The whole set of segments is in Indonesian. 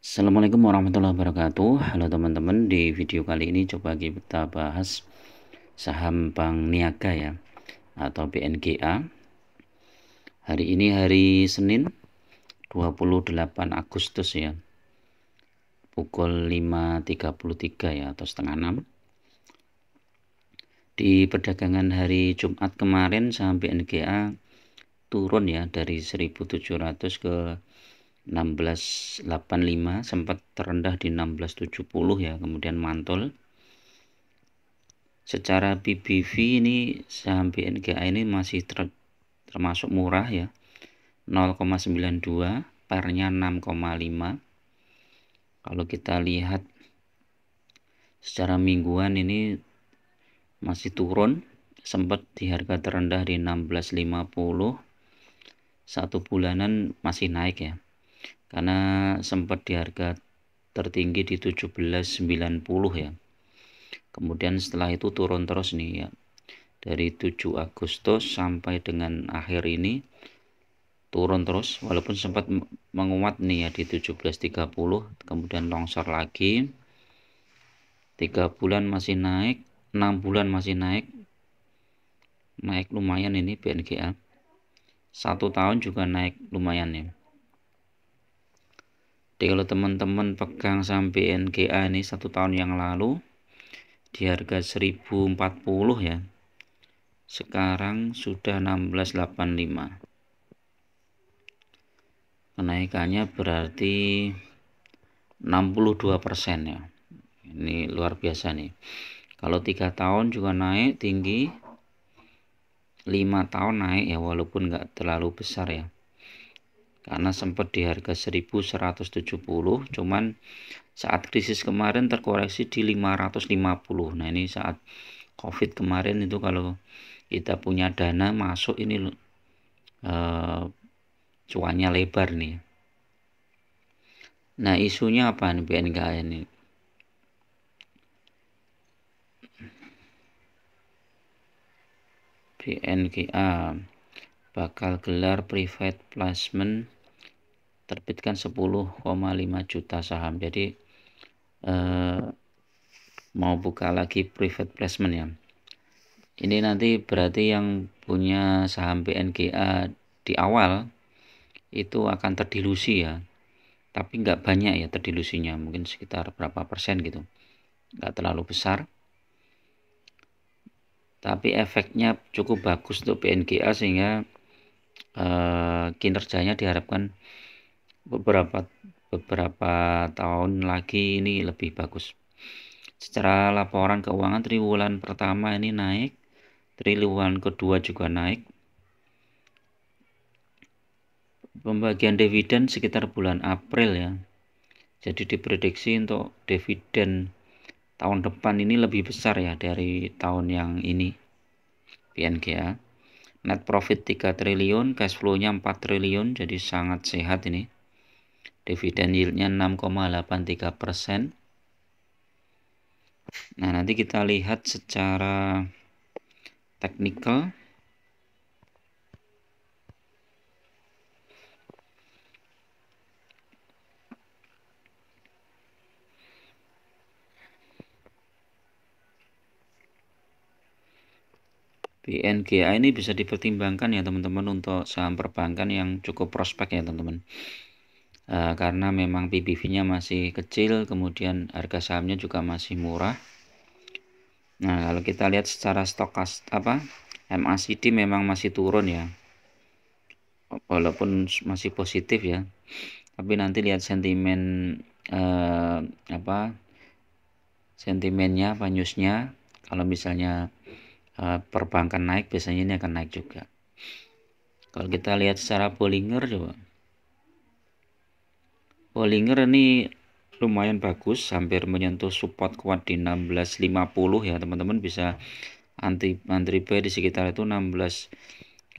Assalamualaikum warahmatullahi wabarakatuh. Halo teman-teman, di video kali ini coba kita bahas saham Bank Niaga ya, atau BNGA. Hari ini hari Senin 28 Agustus ya, pukul 5.33 ya, atau setengah 6. Di perdagangan hari Jumat kemarin saham BNGA turun ya, dari 1.700 ke 1685, sempat terendah di 1670 ya, kemudian mantul. Secara PBV ini saham BNGA ini masih termasuk murah ya, 0,92, pernya 6,5. Kalau kita lihat secara mingguan ini masih turun, sempat di harga terendah di 1650. Satu bulanan masih naik ya, karena sempat di harga tertinggi di 1790 ya. Kemudian setelah itu turun terus nih ya, dari 7 Agustus sampai dengan akhir ini turun terus, walaupun sempat menguat nih ya di 1730, kemudian longsor lagi. 3 bulan masih naik, 6 bulan masih naik lumayan ini BNGA. 1 tahun juga naik lumayan ya. Jadi kalau teman-teman pegang saham BNGA ini 1 tahun yang lalu di harga 1040 ya, sekarang sudah 1685. Kenaikannya berarti 62% ya. Ini luar biasa nih. Kalau 3 tahun juga naik tinggi, 5 tahun naik ya, walaupun nggak terlalu besar ya, karena sempat di harga 1170, cuman saat krisis kemarin terkoreksi di 550. Nah ini saat COVID kemarin itu, kalau kita punya dana masuk ini cuannya lebar nih. Nah isunya apa nih BNGA ini? BNGA bakal gelar private placement, terbitkan 10,5 juta saham. Jadi mau buka lagi private placement ya. Ini nanti berarti yang punya saham BNGA di awal itu akan terdilusi ya, tapi nggak banyak ya terdilusinya, mungkin sekitar berapa persen gitu, nggak terlalu besar. Tapi efeknya cukup bagus untuk BNGA, sehingga kinerjanya diharapkan beberapa tahun lagi ini lebih bagus. Secara laporan keuangan triwulan pertama ini naik, triwulan kedua juga naik. Pembagian dividen sekitar bulan April ya, jadi diprediksi untuk dividen tahun depan ini lebih besar ya dari tahun yang ini BNGA. Net profit 3 triliun, cash flow-nya 4 triliun, jadi sangat sehat ini. Dividen yield-nya 6,83%. Nah, nanti kita lihat secara teknikal. BNGA ini bisa dipertimbangkan ya teman-teman untuk saham perbankan yang cukup prospek ya teman-teman. Karena memang PBV-nya masih kecil, kemudian harga sahamnya juga masih murah. Nah, kalau kita lihat secara MACD memang masih turun ya, walaupun masih positif ya. Tapi nanti lihat sentimen sentimennya, newsnya. Kalau misalnya perbankan naik, biasanya ini akan naik juga. Kalau kita lihat secara Bollinger, coba Bollinger ini lumayan bagus, hampir menyentuh support kuat di 1650 ya teman-teman. Bisa antri buy di sekitar itu 16.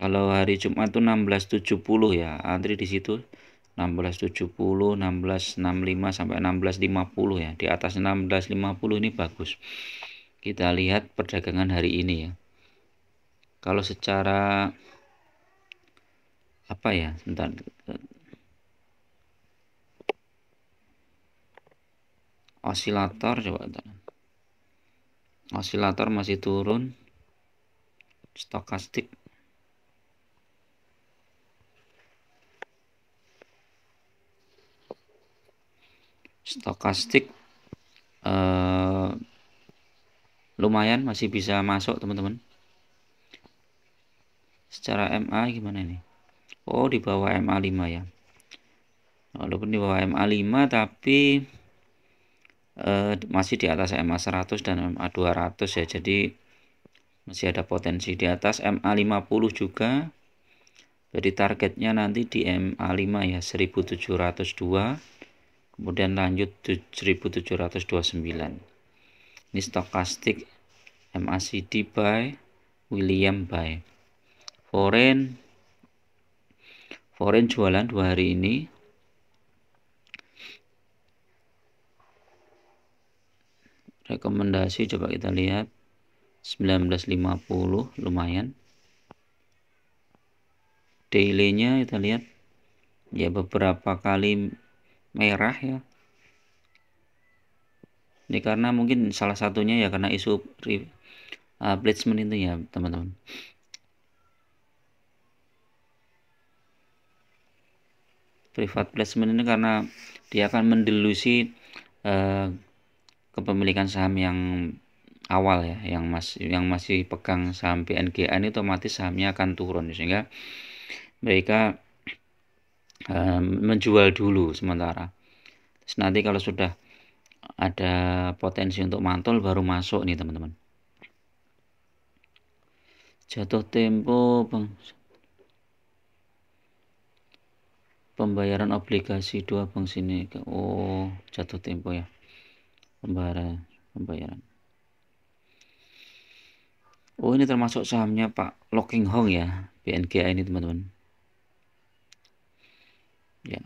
Kalau hari Jumat itu 1670 ya, antri di situ 1670, 1665 sampai 1650 ya. Di atas 1650 ini bagus. Kita lihat perdagangan hari ini ya. Kalau secara sebentar. osilator, coba osilator masih turun, stokastik lumayan masih bisa masuk teman-teman. Secara MA gimana ini? Oh, di bawah MA5 ya. Walaupun di bawah MA5 tapi masih di atas MA100 dan MA200 ya. Jadi masih ada potensi di atas MA50 juga. Jadi targetnya nanti di MA5 ya, 1702. Kemudian lanjut 1729. Ini stokastik, MACD buy, William buy. Foreign jualan 2 hari ini. Rekomendasi coba kita lihat 1950 lumayan. Daily-nya kita lihat ya beberapa kali merah ya. Ini karena mungkin salah satunya ya karena isu placement itu ya teman-teman. Private placement ini karena dia akan mendelusi kepemilikan saham yang awal ya, yang masih pegang saham BNGA ini otomatis sahamnya akan turun, sehingga mereka menjual dulu sementara. Terus nanti kalau sudah ada potensi untuk mantul baru masuk nih teman-teman. Jatuh tempo pembayaran obligasi 2 bank sini. Oh, jatuh tempo ya. Pembayaran. Oh, ini termasuk sahamnya Pak Locking Hong ya, BNGA ini teman-teman. Ya.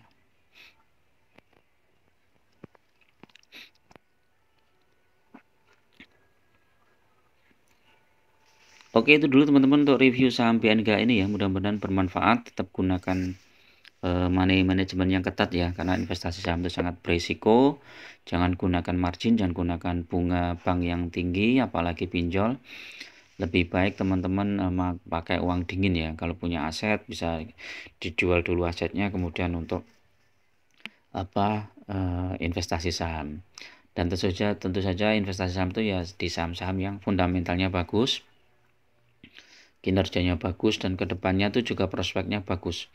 Oke, itu dulu teman-teman untuk review saham BNGA ini ya. Mudah-mudahan bermanfaat. Tetap gunakan money management yang ketat ya, karena investasi saham itu sangat berisiko. Jangan gunakan margin, jangan gunakan bunga bank yang tinggi, apalagi pinjol. Lebih baik teman-teman pakai uang dingin ya. Kalau punya aset bisa dijual dulu asetnya, kemudian untuk investasi saham. Dan tentu saja investasi saham itu ya di saham-saham yang fundamentalnya bagus, kinerjanya bagus, dan kedepannya itu juga prospeknya bagus.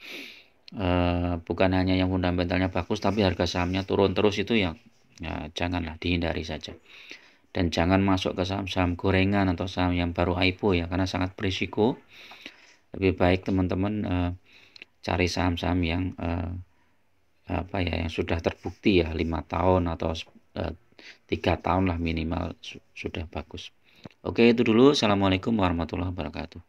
Bukan hanya yang fundamentalnya bagus tapi harga sahamnya turun terus, itu ya janganlah, dihindari saja. Dan jangan masuk ke saham-saham gorengan atau saham yang baru IPO ya, karena sangat berisiko. Lebih baik teman-teman cari saham-saham yang yang sudah terbukti ya, 5 tahun atau 3 tahun lah minimal sudah bagus. Oke, itu dulu. Assalamualaikum warahmatullahi wabarakatuh.